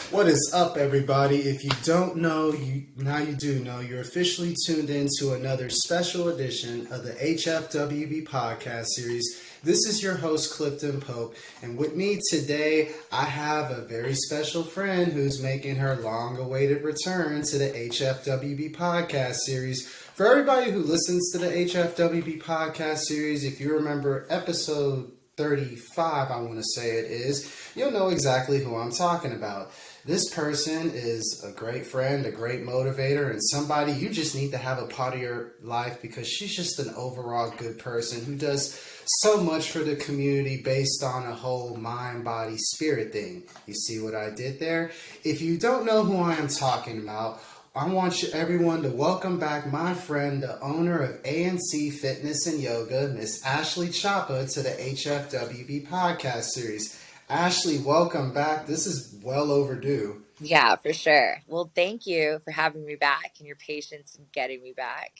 What is up, everybody? If you don't know, now you do know. You're officially tuned in to another special edition of the HFWB Podcast series. This is your host, Clifton Pope, and with me today, I have a very special friend who's making her long-awaited return to the HFWB Podcast series. For everybody who listens to the HFWB Podcast series, if you remember episode 35, I want to say it is, you'll know exactly who I'm talking about. This person is a great friend, a great motivator, and somebody you just need to have a part of your life because she's just an overall good person who does so much for the community based on a whole mind, body, spirit thing. You see what I did there? If you don't know who I am talking about, I want everyone to welcome back my friend, the owner of ANC Fitness and Yoga, Miss Ashley Chapa, to the HFWB Podcast series. Ashley, welcome back. This is well overdue. Yeah, for sure. Well, thank you for having me back and your patience in getting me back.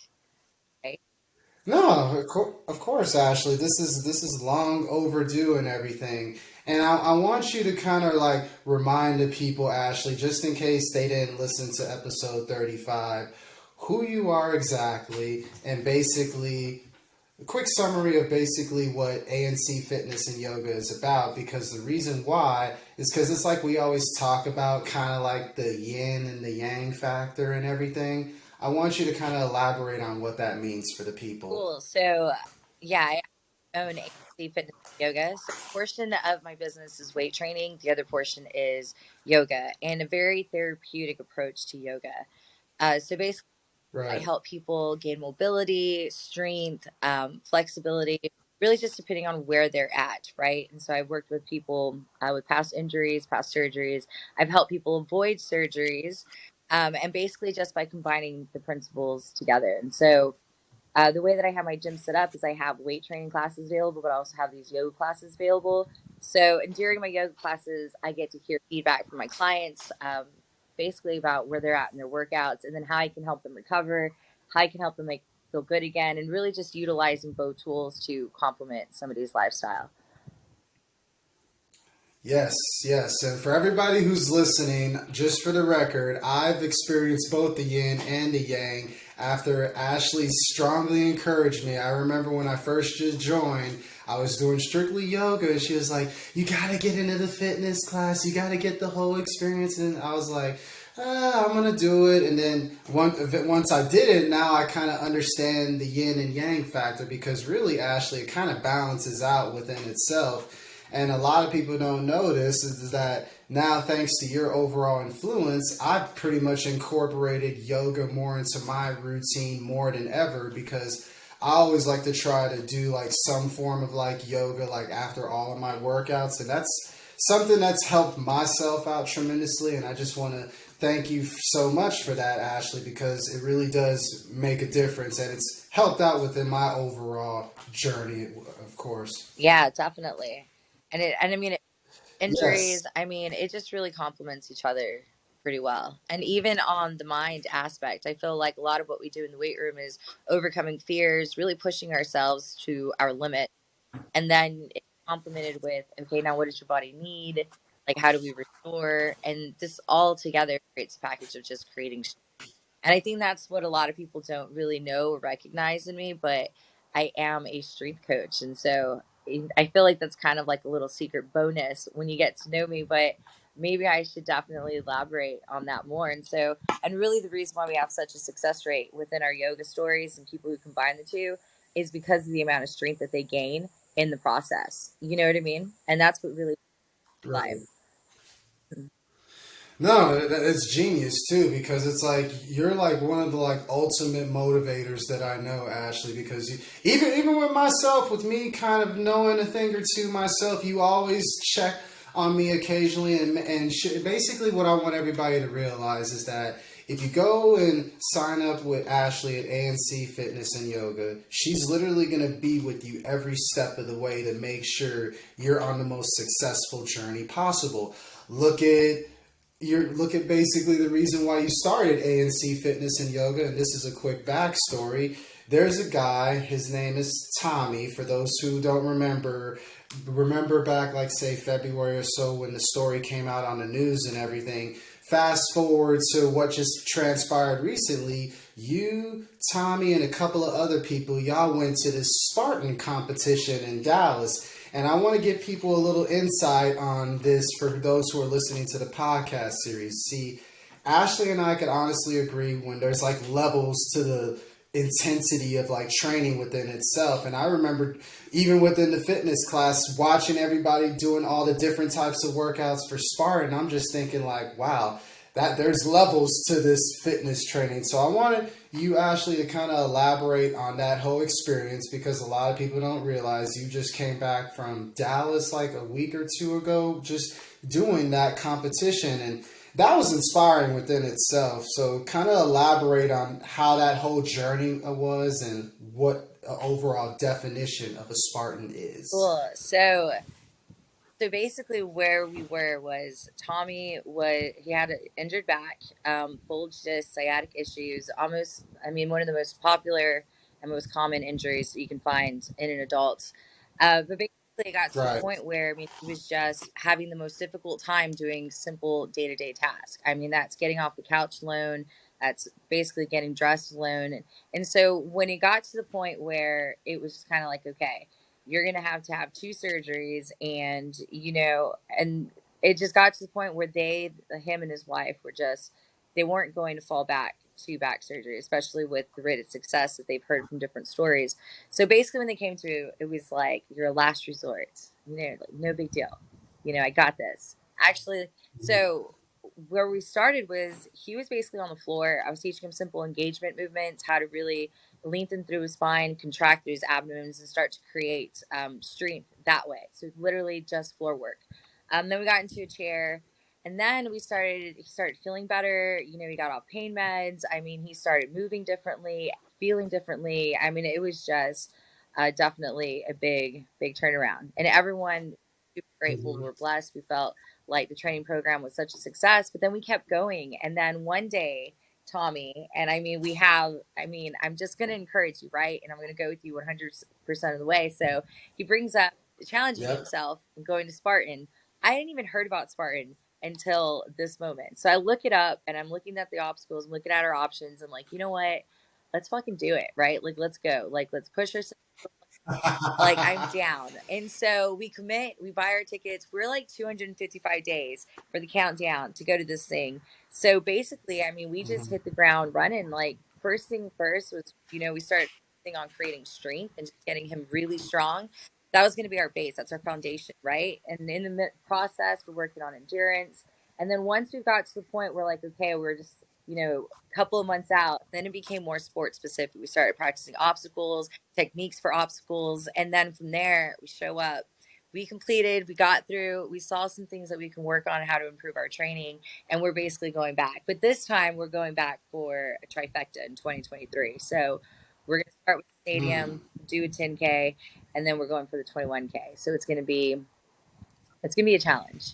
Right? No, of course, Ashley. This is long overdue and everything. And I want you to kind of like remind the people, Ashley, just in case they didn't listen to episode 35, who you are exactly, and basically a quick summary of basically what ANC Fitness and Yoga is about, because the reason why is because it's like we always talk about kind of like the yin and the yang factor and everything. I want you to kind of elaborate on what that means for the people. Cool. So, yeah, I own ANC Fitness and Yoga. So, a portion of my business is weight training. The other portion is yoga and a very therapeutic approach to yoga. So basically, I help people gain mobility, strength, flexibility, really just depending on where they're at, right? And so I've worked with people with past injuries, past surgeries. I've helped people avoid surgeries, and basically just by combining the principles together. And so the way that I have my gym set up is I have weight training classes available, but I also have these yoga classes available. So and during my yoga classes, I get to hear feedback from my clients, basically about where they're at in their workouts and then how I can help them recover, how I can help them feel good again, and really just utilizing both tools to complement somebody's lifestyle. Yes. And for everybody who's listening, just for the record, I've experienced both the yin and the yang after Ashley strongly encouraged me. I remember when I first just joined, I was doing strictly yoga, and she was like, you got to get into the fitness class. You got to get the whole experience. And I was like, I'm going to do it. And then once I did it, now I kind of understand the yin and yang factor, because really, Ashley, it kind of balances out within itself. And a lot of people don't know this, is that now, thanks to your overall influence, I've pretty much incorporated yoga more into my routine more than ever, because I always like to try to do like some form of like yoga like after all of my workouts. And that's something that's helped myself out tremendously. And I just want to thank you so much for that, Ashley, because it really does make a difference. And it's helped out within my overall journey, of course. Yeah, definitely. And I mean, injuries, yes. I mean, it just really complements each other pretty well. And even on the mind aspect, I feel like a lot of what we do in the weight room is overcoming fears, really pushing ourselves to our limit. And then it's complemented with, okay, now what does your body need? Like, how do we restore? And this all together creates a package of just creating. And I think that's what a lot of people don't really know or recognize in me, but I am a strength coach. And so I feel like that's kind of like a little secret bonus when you get to know me, but maybe I should definitely elaborate on that more. And so, and really the reason why we have such a success rate within our yoga stories and people who combine the two is because of the amount of strength that they gain in the process. You know what I mean? And that's what really life. No, it's genius too, because it's like you're like one of the like ultimate motivators that I know, Ashley, because even with myself, with me kind of knowing a thing or two myself, you always check on me occasionally. And basically what I want everybody to realize is that if you go and sign up with Ashley at ANC Fitness and Yoga, she's literally going to be with you every step of the way to make sure you're on the most successful journey possible. Look at basically the reason why you started ANC Fitness and Yoga, and this is a quick backstory. There's a guy, his name is Tommy, for those who don't remember remember back, like, say, February or so when the story came out on the news and everything. Fast forward to what just transpired recently. You, Tommy, and a couple of other people, y'all went to this Spartan competition in Dallas. And I want to give people a little insight on this for those who are listening to the podcast series. See, Ashley and I could honestly agree when there's like levels to the intensity of like training within itself. And I remember even within the fitness class watching everybody doing all the different types of workouts for Spartan. I'm just thinking like, wow, that there's levels to this fitness training. So I wanted you, Ashley, to kind of elaborate on that whole experience, because a lot of people don't realize you just came back from Dallas like a week or two ago, just doing that competition. And that was inspiring within itself. So kind of elaborate on how that whole journey was and what an overall definition of a Spartan is. Cool. So basically where we were was he had an injured back, bulged disc, sciatic issues, one of the most popular and most common injuries that you can find in an adult. But basically it got to the point where, he was just having the most difficult time doing simple day-to-day tasks. That's getting off the couch alone. That's basically getting dressed alone. And so when it got to the point where it was just kind of like, okay, you're going to have 2 surgeries, and it just got to the point where him and his wife they weren't going to fall back to back surgery, especially with the rate of success that they've heard from different stories. So basically when they came to, it was like, you're a last resort, like, no big deal. I got this. Actually, so where we started was he was basically on the floor. I was teaching him simple engagement movements, how to really lengthen through his spine, contract through his abdomens, and start to create strength that way. So literally just floor work. Then we got into a chair, and then he started feeling better. He got off pain meds. He started moving differently, feeling differently. It was just definitely a big turnaround, and everyone super grateful. Mm-hmm. We're blessed. We felt like the training program was such a success, but then we kept going. And then one day, Tommy, and I'm just going to encourage you, right? And I'm going to go with you 100% of the way. So he brings up challenging himself and going to Spartan. I hadn't even heard about Spartan until this moment. So I look it up, and I'm looking at the obstacles, I'm looking at our options. I'm like, you know what? Let's fucking do it, right? Like, let's go. Like, let's push ourselves. Like, I'm down. And so we commit, we buy our tickets. We're like 255 days for the countdown to go to this thing. So basically, we just hit the ground running. Like, first thing first was, we started focusing on creating strength and just getting him really strong. That was going to be our base. That's our foundation, right? And in the process, we're working on endurance. And then once we got to the point where, like, okay, we're just, a couple of months out, then it became more sport specific. We started practicing obstacles, techniques for obstacles. And then from there, we show up. We completed, we got through, we saw some things that we can work on, how to improve our training. And we're basically going back. But this time, we're going back for a trifecta in 2023. So we're going to start with the stadium, do a 10K, and then we're going for the 21K. So it's going to be a challenge.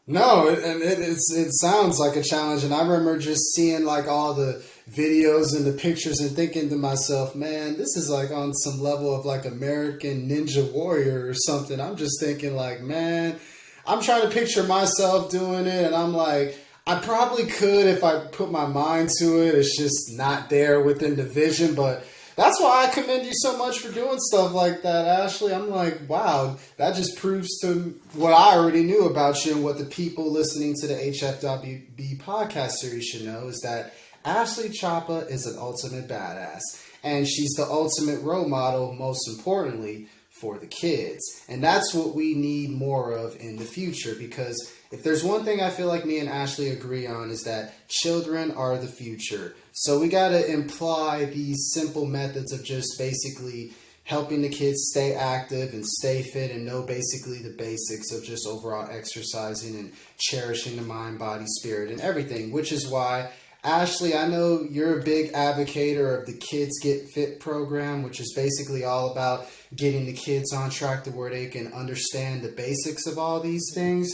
No, it sounds like a challenge, and I remember just seeing like all the videos and the pictures and thinking to myself, man, this is like on some level of like American Ninja Warrior or something. I'm just thinking like, man, I'm trying to picture myself doing it, and I'm like, I probably could if I put my mind to it. It's just not there within the vision, but that's why I commend you so much for doing stuff like that, Ashley. I'm like, wow, that just proves to what I already knew about you and what the people listening to the HFWB podcast series should know is that Ashley Chapa is an ultimate badass. And she's the ultimate role model, most importantly, for the kids. And that's what we need more of in the future, because if there's one thing I feel like me and Ashley agree on is that children are the future. So we got to imply these simple methods of just basically helping the kids stay active and stay fit and know basically the basics of just overall exercising and cherishing the mind, body, spirit, and everything, which is why, Ashley, I know you're a big advocator of the Kids Get Fit program, which is basically all about getting the kids on track to where they can understand the basics of all these things.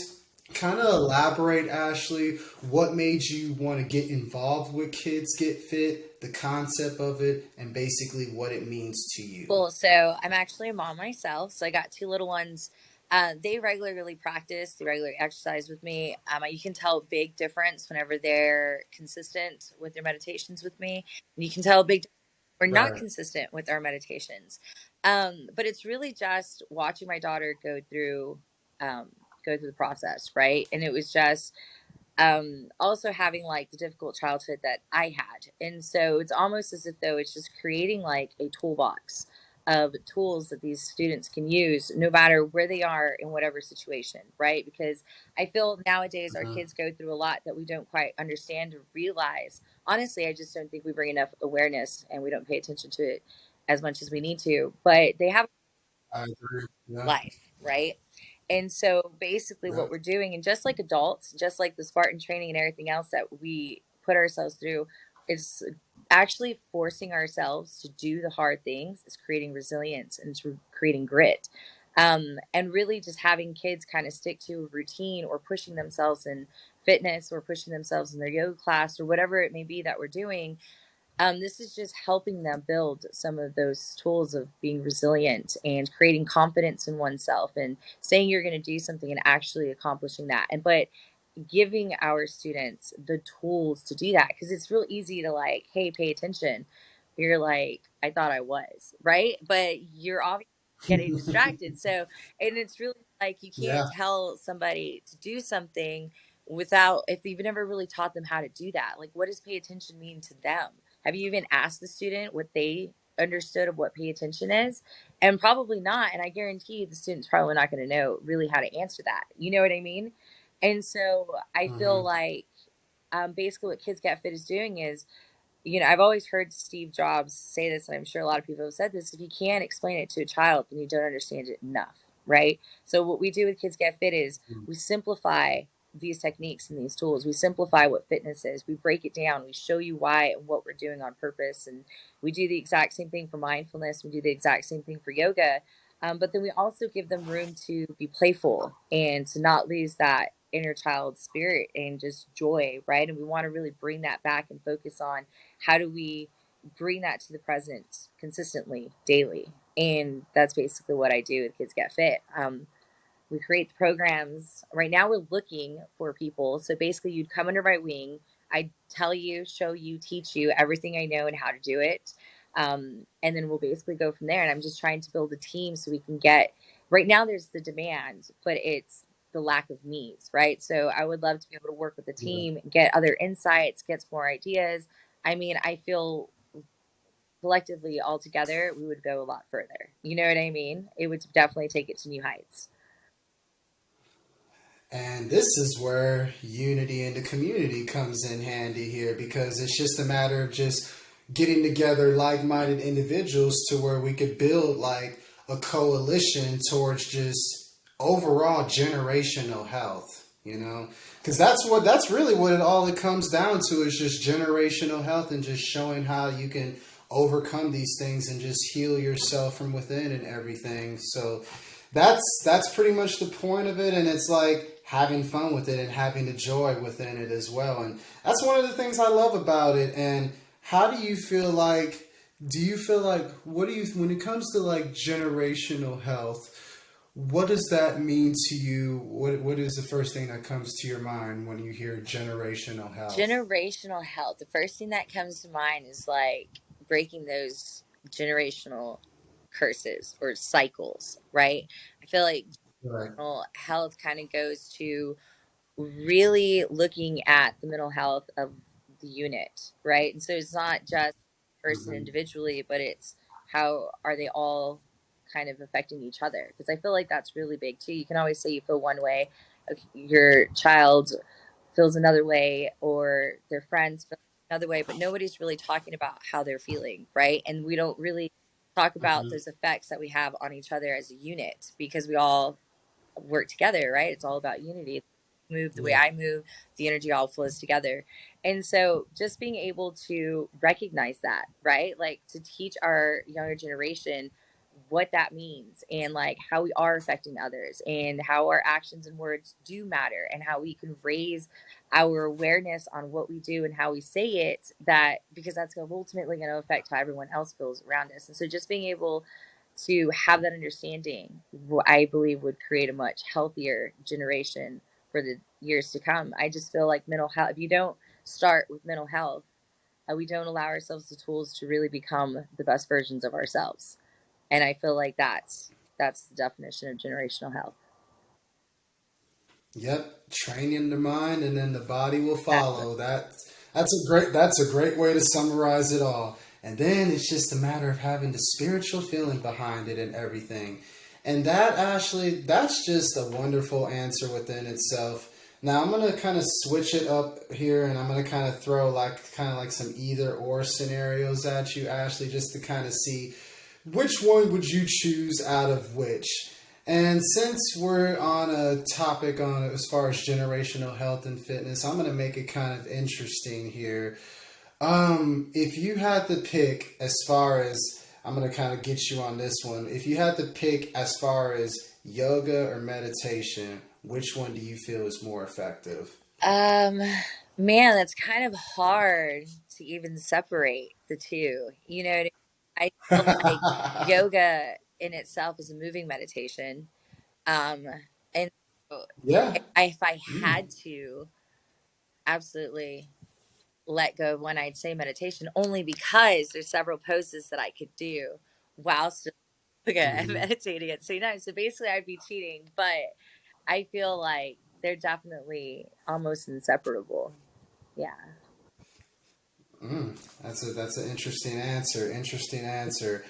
kind of elaborate, Ashley, what made you want to get involved with Kids Get Fit, the concept of it, and basically what it means to you? Cool. So I'm actually a mom myself. So I got two little ones. They regularly practice, they regularly exercise with me. You can tell a big difference whenever they're consistent with their meditations with me. And you can tell a big difference when we're not Right. consistent with our meditations. But it's really just watching my daughter um, go through the process, right? And it was just also having like the difficult childhood that I had. And so it's almost as if though it's just creating like a toolbox of tools that these students can use no matter where they are in whatever situation, right? Because I feel nowadays our Mhm. kids go through a lot that we don't quite understand or realize. Honestly, I just don't think we bring enough awareness and we don't pay attention to it as much as we need to. But they have I agree. Yeah. life, right? And so basically Yeah. what we're doing, and just like adults, just like the Spartan training and everything else that we put ourselves through, is actually forcing ourselves to do the hard things. It's creating resilience and it's creating grit. And really just having kids kind of stick to a routine or pushing themselves in fitness or pushing themselves in their yoga class or whatever it may be that we're doing. This is just helping them build some of those tools of being resilient and creating confidence in oneself and saying you're going to do something and actually accomplishing that. And but giving our students the tools to do that because it's real easy to like, hey, pay attention. You're like, I thought I was, right? But you're obviously getting distracted. So, and it's really like you can't Yeah. tell somebody to do something without, if you've never really taught them how to do that. Like, what does pay attention mean to them? Have you even asked the student what they understood of what pay attention is? And probably not. And I guarantee you the student's probably not going to know really how to answer that. You know what I mean? And so I feel Hmm. like basically what Kids Get Fit is doing is, I've always heard Steve Jobs say this, and I'm sure a lot of people have said this: if you can't explain it to a child, then you don't understand it enough, right? So what we do with Kids Get Fit is we simplify these techniques and these tools. We simplify what fitness is. We break it down. We show you why and what we're doing on purpose. And we do the exact same thing for mindfulness. We do the exact same thing for yoga. But then we also give them room to be playful and to not lose that inner child spirit and just joy, right? And we want to really bring that back and focus on how do we bring that to the present consistently daily. And that's basically what I do with Kids Get Fit. We create the programs. Right now we're looking for people, so basically you'd come under my wing. I tell you, show you, teach you everything I know and how to do it. And then we'll basically go from there. And I'm just trying to build a team so we can get, right now there's the demand, but it's the lack of needs, right? So I would love to be able to work with the Yeah. team, get other insights, get some more ideas. I mean, I feel collectively all together we would go a lot further. You know what I mean? It would definitely take it to new heights. And this is where unity in the community comes in handy here because it's just a matter of just getting together like minded individuals to where we could build like a coalition towards just overall generational health, you know? Because that's really what it comes down to is just generational health and just showing how you can overcome these things and just heal yourself from within and everything. So that's pretty much the point of it, and it's like having fun with it and having the joy within it as well. And that's one of the things I love about it. And how do you feel like do you feel like what do you when it comes to like generational health, what does that mean to you? What is the first thing that comes to your mind when you hear generational health? Generational health. The first thing that comes to mind is like breaking those generational curses or cycles, right? I feel like Right. generational health kind of goes to really looking at the mental health of the unit, right? And so it's not just person Hmm. individually, but it's how are they all kind of affecting each other? Because I feel like that's really big too. You can always say you feel one way, your child feels another way, or their friends feel another way, but nobody's really talking about how they're feeling, right? And we don't really talk about Hmm. those effects that we have on each other as a unit because we all work together, right? It's all about unity. Move the way Yeah. I move, the energy all flows together. And so just being able to recognize that, right? Like to teach our younger generation what that means, and like how we are affecting others, and how our actions and words do matter, and how we can raise our awareness on what we do and how we say it, that because that's ultimately going to affect how everyone else feels around us. And so just being able to have that understanding, I believe, would create a much healthier generation for the years to come. I just feel like mental health, if you don't start with mental health, we don't allow ourselves the tools to really become the best versions of ourselves. And I feel like that's the definition of generational health. Yep, training the mind and then the body will Exactly. follow. That's a great way to summarize it all. And then it's just a matter of having the spiritual feeling behind it and everything. And that, Ashley, that's just a wonderful answer within itself. Now I'm gonna kind of switch it up here, and I'm gonna kind of throw like some either or scenarios at you, Ashley, just to kind of see which one would you choose out of which. And since we're on a topic on as far as generational health and fitness, I'm gonna make it kind of interesting here. If you had to pick as far as I'm gonna kind of get you on this one. If you had to pick as far as yoga or meditation, which one do you feel is more effective? Um, Man, that's kind of hard to even separate the two. You know, I feel like yoga in itself is a moving meditation. Um, and so Yeah. if I Mm. had to absolutely let go of one, I'd say meditation, only because there's several poses that I could do while still yoga and Hmm. meditating at the same time. So basically, I'd be cheating, but I feel like they're definitely almost inseparable. Yeah. That's an interesting answer. Interesting answer.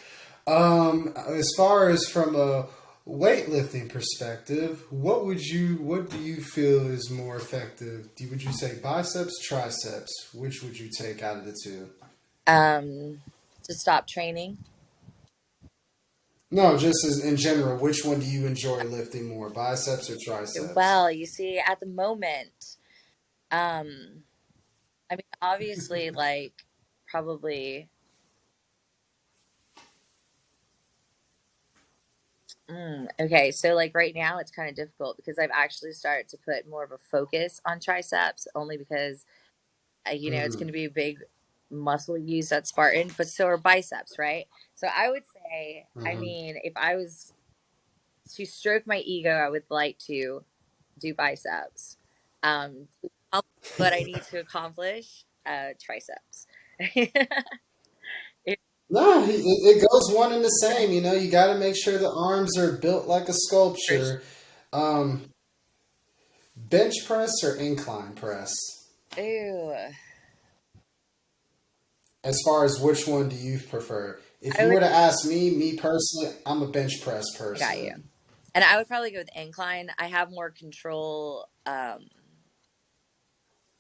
As far as from a weightlifting perspective, what do you feel is more effective? Would you say biceps, triceps? Which would you take out of the two? Um, to stop training. No, just as in general, which one do you enjoy lifting more, biceps or triceps? Well, you see, at the moment, um, I mean, obviously, like probably. Okay, so like right now it's kind of difficult because I've actually started to put more of a focus on triceps, only because it's going Mm, to be a big muscle use at Spartan, but so are biceps, right? So I would say, I hmm. mean, if I was to stroke my ego, I would like to do biceps. To accomplish what I need to accomplish, triceps. It- No, it goes one and the same. You know, you got to make sure the arms are built like a for sure. sculpture. Um, bench press or incline press? Ooh, As far as which one do you prefer? If I you would. were to ask me personally, I'm a bench press I got you. person. And I would probably go with incline. I have more control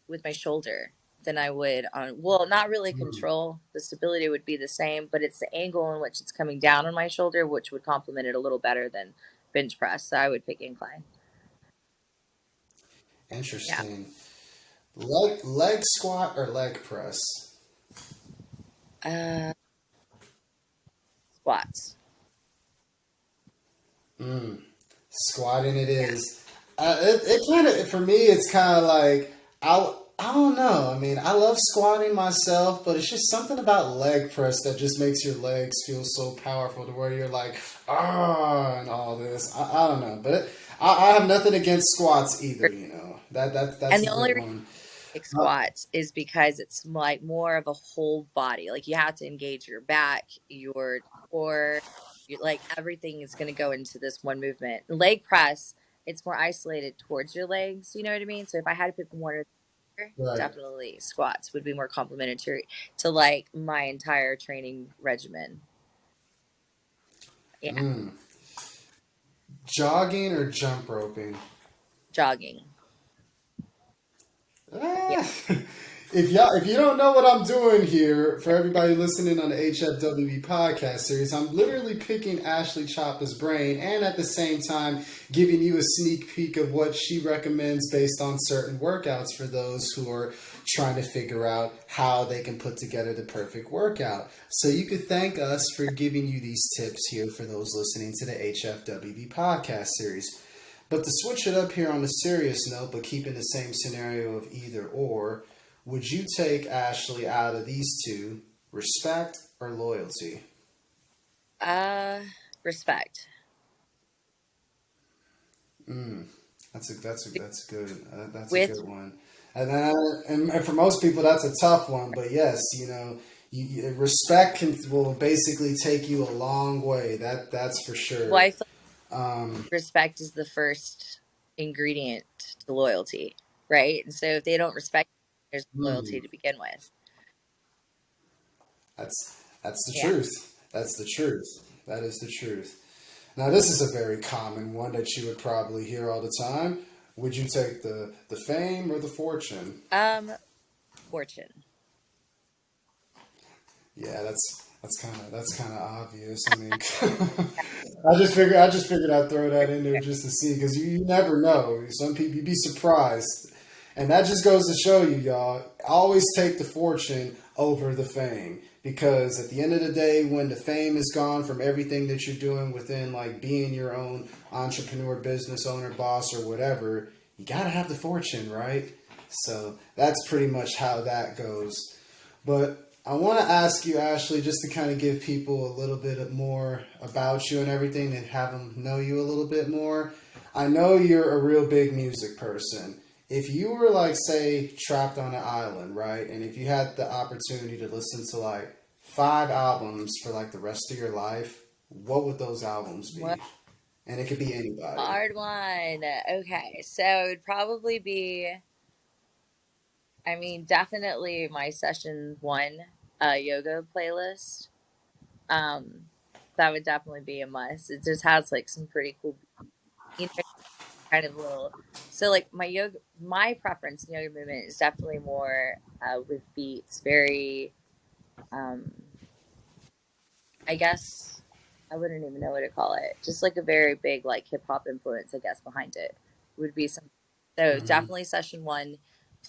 with my shoulder than I would on, well, not really Hmm. control. The stability would be the same, but it's the angle in which it's coming down on my shoulder, which would complement it a little better than bench press. So I would pick incline. Yeah. Interesting. Leg squat or leg press? Uh, Squats. Mm, squatting it Yeah. is. It kind of for me. It's kind of like I don't know. I mean, I love squatting myself, but it's just something about leg press that just makes your legs feel so powerful to where you're like and all this. I don't know, but I have nothing against squats either. You know that's And a the only great reason one. I like Uh, squats is because it's like more of a whole body. Like you have to engage your back, your core, like everything is going to go into this one movement. Leg press, it's more isolated towards your legs. You know what I mean? So if I had to pick one or the other, right. definitely squats would be more complementary to like my entire training regimen. Yeah, Mm. Jogging or jump roping? jogging. Yeah. Ah, If you don't know what I'm doing here, for everybody listening on the HFWB podcast series, I'm literally picking Ashley Chapa's brain and at the same time giving you a sneak peek of what she recommends based on certain workouts for those who are trying to figure out how they can put together the perfect workout. So you could thank us for giving you these tips here for those listening to the HFWB podcast series. But to switch it up here on a serious note, but keeping the same scenario of either or, would you take Ashley out of these two, respect or loyalty? Respect. That's a With good one. And for most people, that's a tough one. But yes, respect will basically take you a long way. That's for sure. well, I feel like respect is the first ingredient to loyalty, right? And so if they don't respect, there's loyalty to begin with. That's the Yeah. truth. That's the truth. That is the truth. Now, this is a very common one that you would probably hear all the time. Would you take the fame or the fortune? Fortune. Yeah, that's kind of obvious. I mean, I just figured I'd throw that in there just to see because you never know. Some people you'd be surprised, and that just goes to show you, y'all. Always take the fortune over the fame because at the end of the day, when the fame is gone from everything that you're doing within like being your own entrepreneur, business owner, boss, or whatever, you gotta have the fortune, right? So that's pretty much how that goes. But I want to ask you, Ashley, just to kind of give people a little bit more about you and everything and have them know you a little bit more. I know you're a real big music person. If you were, like, say, trapped on an island, right, and if you had the opportunity to listen to, like, 5 albums for, like, the rest of your life, what would those albums be? What And it could be anybody. hard one. Okay, so it would probably be, I mean, definitely my session one yoga playlist. Um, that would definitely be a must. It just has like some pretty cool, you know, kind of little. So like my preference in yoga movement is definitely more with beats. Very, um, I guess I wouldn't even know what to call it. Just like a very big like hip hop influence, I guess, behind it would be some. So Mm-hmm. definitely session one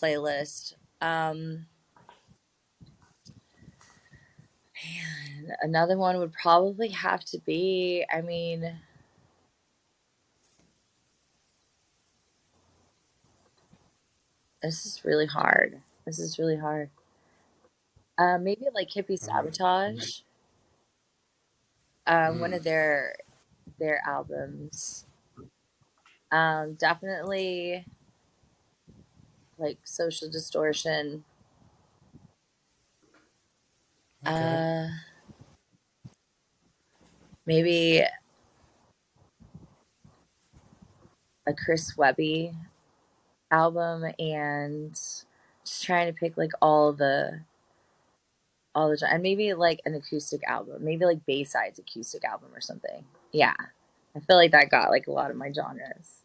playlist. Um, Man, another one would probably have to be, I mean, this is really hard. This is really hard. Maybe like Hippie All right. Sabotage. One of their albums. Definitely like Social Distortion. Okay. Uh, maybe a Chris Webby album, and just trying to pick like all the time, and maybe like an acoustic album, maybe like Bayside's acoustic album or something. Yeah, I feel like that got like a lot of my genres.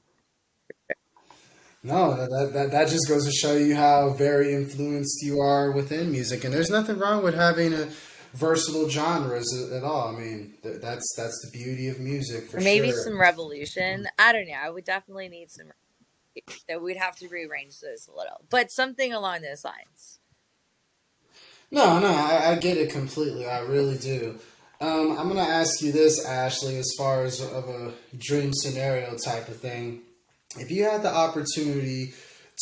No, that just goes to show you how very influenced you are within music, and there's nothing wrong with having a versatile genres at all. I mean, that's the beauty of music for Or maybe sure. some Revolution. I don't know. I would definitely need some. So we'd have to rearrange those a little, but something along those lines. No, I get it completely. I really do. I'm gonna ask you this, Ashley, as far as of a dream scenario type of thing. If you had the opportunity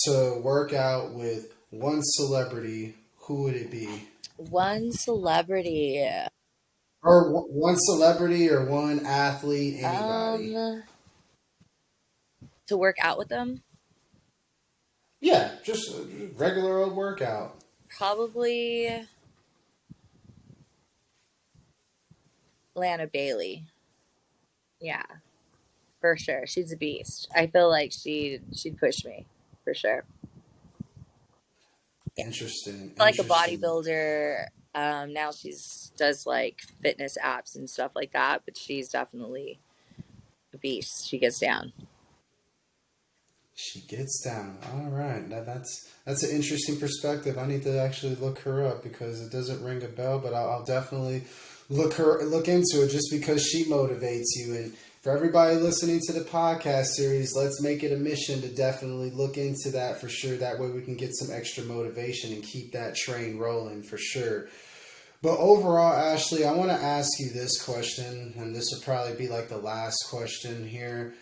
to work out with one celebrity, who would it be? One celebrity. Or one celebrity or one athlete, anybody. Um, to work out with them, Yeah, just a regular old workout. probably Lana Bailey. Yeah, for sure. She's a beast. I feel like she'd push me for sure. Yeah. Interesting, Like a interesting. bodybuilder. Now she's does like fitness apps and stuff like that, but she's definitely a beast. She gets down. She gets down. All right, that's an interesting perspective. I need to actually look her up because it doesn't ring a bell, but I'll definitely look into it just because she motivates you. And for everybody listening to the podcast series, let's make it a mission to definitely look into that for sure. That way we can get some extra motivation and keep that train rolling for sure. But overall, Ashley, I want to ask you this question, and this would probably be like the last question here.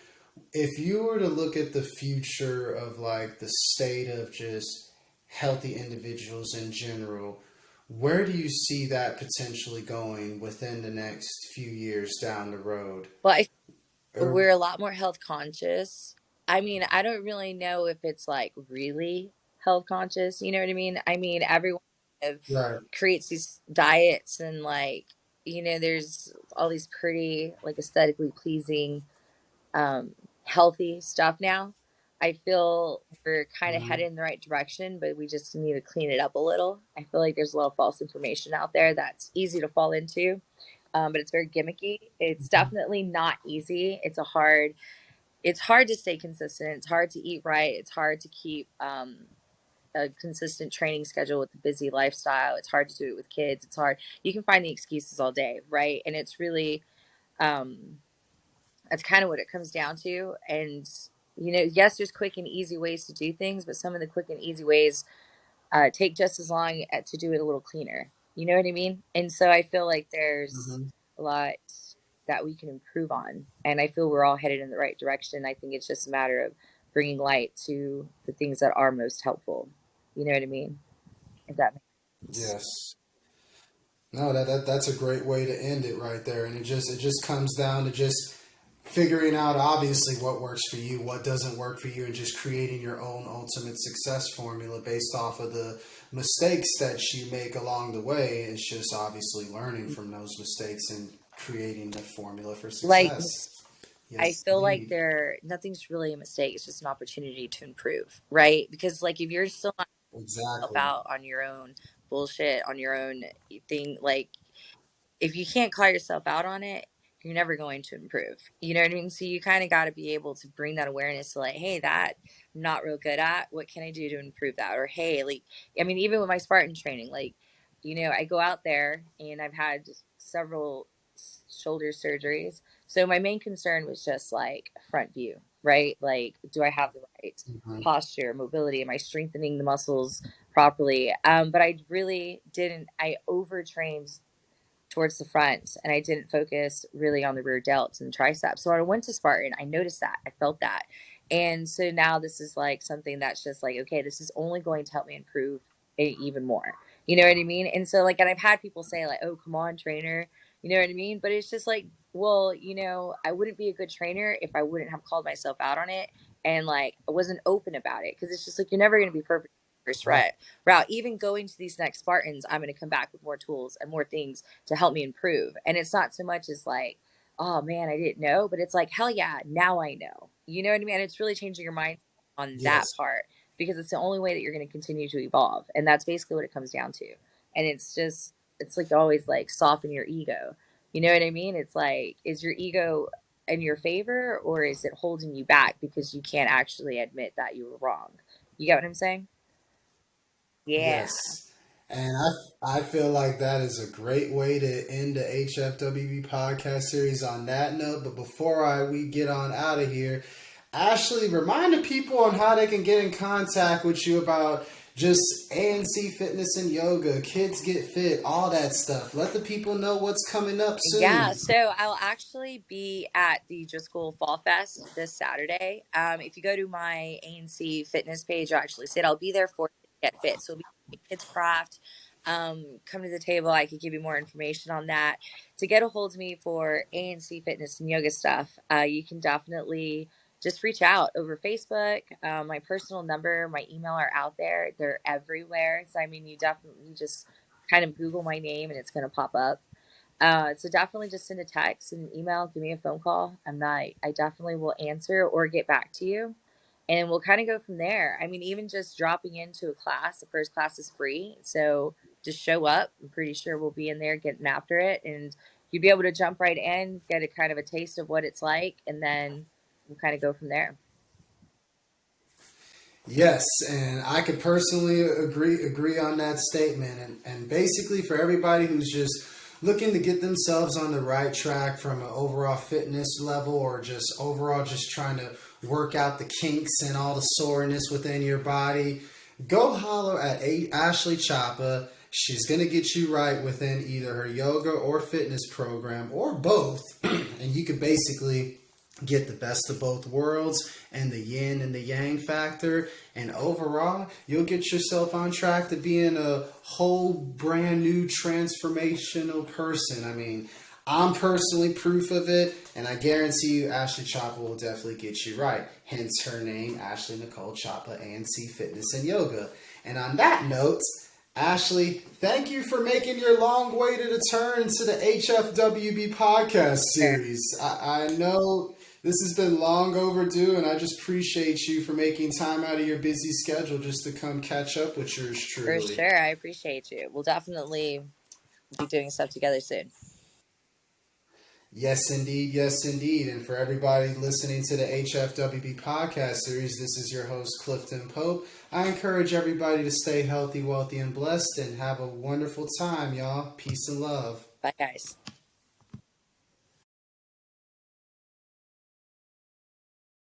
If you were to look at the future of like the state of just healthy individuals in general, where do you see that potentially going within the next few years down the road? Well, Or, we're a lot more health conscious. I mean, I don't really know if it's like really health conscious. You know what I mean? I mean, everyone kind of right. creates these diets and like, there's all these pretty, like aesthetically pleasing, um, healthy stuff now. I feel we're kind of Mhm. headed in the right direction, but we just need to clean it up a little. I feel like there's a lot of false information out there that's easy to fall into, but it's very gimmicky. It's definitely not easy. It's hard to stay consistent. It's hard to eat right. It's hard to keep a consistent training schedule with a busy lifestyle. It's hard to do it with kids. It's hard. You can find the excuses all day, right? And it's really, um, that's kind of what it comes down to. And, yes, there's quick and easy ways to do things, but some of the quick and easy ways take just as long to do it a little cleaner. You know what I mean? And so I feel like there's Mhm. a lot that we can improve on. And I feel we're all headed in the right direction. I think it's just a matter of bringing light to the things that are most helpful. You know what I mean? If that makes sense. Yes. No, that's a great way to end it right there. And it just comes down to just figuring out obviously what works for you, what doesn't work for you, and just creating your own ultimate success formula based off of the mistakes that you make along the way. It's just obviously learning from those mistakes and creating the formula for Like, success. I Yes, feel like indeed. nothing's really a mistake. It's just an opportunity to improve, right? Because like if you're still not Exactly. about on your own bullshit, on your own thing, like if you can't call yourself out on it, you're never going to improve. You know what I mean? So you kind of got to be able to bring that awareness to like, hey, that I'm not real good at. What can I do to improve that? Or hey, like, I mean, even with my Spartan training, like, I go out there and I've had several shoulder surgeries. So my main concern was just like front view, right? Like, do I have the right Mhm. posture, mobility? Am I strengthening the muscles properly? But I really didn't. I overtrained towards the front and I didn't focus really on the rear delts and triceps. So when I went to Spartan, I noticed that. I felt that. And so now this is like something that's just like, okay, this is only going to help me improve it even more. You know what I mean? And so like, and I've had people say like, oh, come on, trainer. You know what I mean? But it's just like, well, I wouldn't be a good trainer if I wouldn't have called myself out on it and like I wasn't open about it because it's just like you're never going to be perfect first Right. route. Even going to these next Spartans, I'm going to come back with more tools and more things to help me improve. And it's not so much as like, oh man, I didn't know, but it's like, hell yeah, now I know. You know what I mean? And it's really changing your mind on that Yes. part because it's the only way that you're going to continue to evolve. And that's basically what it comes down to. And it's like always like soften your ego. You know what I mean? It's like, is your ego in your favor or is it holding you back because you can't actually admit that you were wrong? You get what I'm saying? Yeah. Yes. And I feel like that is a great way to end the HFWB podcast series on that note. But before we get on out of here, Ashley, remind the people on how they can get in contact with you about just ANC Fitness and Yoga, Kids Get Fit, all that stuff. Let the people know what's coming up Yeah, soon. so I'll actually be at the Driscoll Fall Fest this Saturday. If you go to my ANC fitness page, you'll actually see it. I'll be there for Get Fit. So it'll be Kids Craft. Come to the table. I could give you more information on that. To get a hold of me for ANC fitness and yoga stuff, you can definitely just reach out over Facebook. My personal number, my email are out there. They're everywhere. So I mean, you definitely just kind of Google my name and it's going to pop up. So definitely just send a text, an email, give me a phone call. I definitely will answer or get back to you. And we'll kind of go from there. I mean, even just dropping into a class, the first class is free. So just show up. I'm pretty sure we'll be in there getting after it. And you'll be able to jump right in, get a kind of a taste of what it's like, and then we'll kind of go from there. Yes, and I could personally agree on that statement. And basically, for everybody who's just looking to get themselves on the right track from an overall fitness level, or just overall just trying to work out the kinks and all the soreness within your body, go holler at Ashley Chapa. She's going to get you right within either her yoga or fitness program, or both. And you can basically get the best of both worlds and the yin and the yang factor. And overall, you'll get yourself on track to being a whole brand new transformational person. I mean, I'm personally proof of it, and I guarantee you Ashley Chapa will definitely get you right. Hence her name, Ashley Nicole Chapa, ANC Fitness and Yoga. And on that note, Ashley, thank you for making your long-awaited return to the HFWB podcast series. I know this has been long overdue, and I just appreciate you for making time out of your busy schedule just to come catch up with yours truly. For sure. I appreciate you. We'll definitely be doing stuff together soon. Yes, indeed. Yes, indeed. And for everybody listening to the HFWB podcast series, this is your host, Clifton Pope. I encourage everybody to stay healthy, wealthy, and blessed, and have a wonderful time, y'all. Peace and love. Bye, guys.